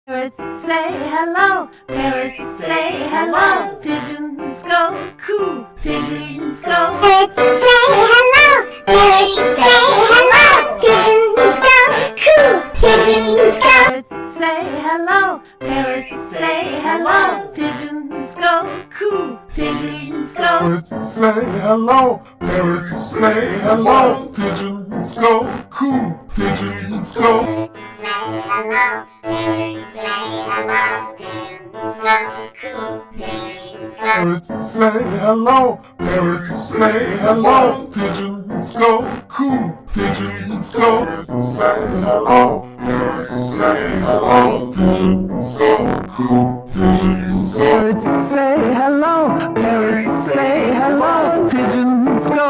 Parrots say hello, parrots say hello. Pigeons go coo, pigeons go. Parrots say hello, parrots say hello. Pigeons go coo, pigeons go. Parrots say hello, parrots say hello. Pigeons go coo, pigeons go. Parrots say hello, parrots say hello. Pigeons go coo, pigeons go. Say hello, parrots say hello. Pigeons go coo, pigeons go. Parrots say hello, parrots say hello. Pigeons go coo, pigeons go. Parrots say hello, parrots say hello. Pigeons go coo, pigeons go. Parrots say hello, parrots say hello. Pigeons go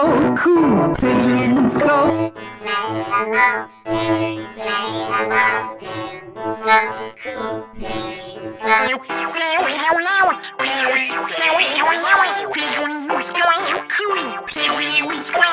coo, pigeons go. Say hello, parrots say hello. Pigeons go coo, pigeons go.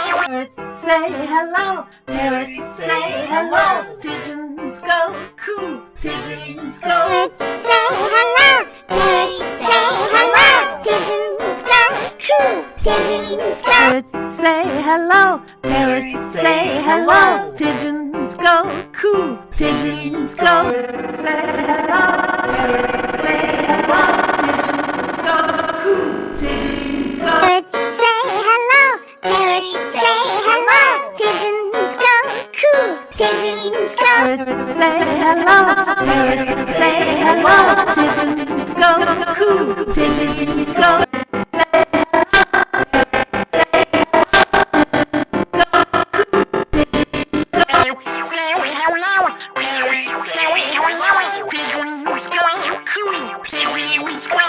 Say hello, parrots say hello. Pigeons go coo, pigeons go. Parrots say hello, parrots say hello. Pigeons go coo, pigeons go. Say hello, parrots say hello. Pigeons go coo, pigeons go. Parrots say hello, parrots say hello. Pigeons go coo, pigeons go. Say hello, parrots say hello. Pigeons go coo, pigeons go. Parrots say hello, parrots say hello. Pigeons go coo, pigeons go. Parrots say hello, parrots say hello. Pigeons go coo, pigeons go. Parrots say hello, pigeons go coo, pigeons go.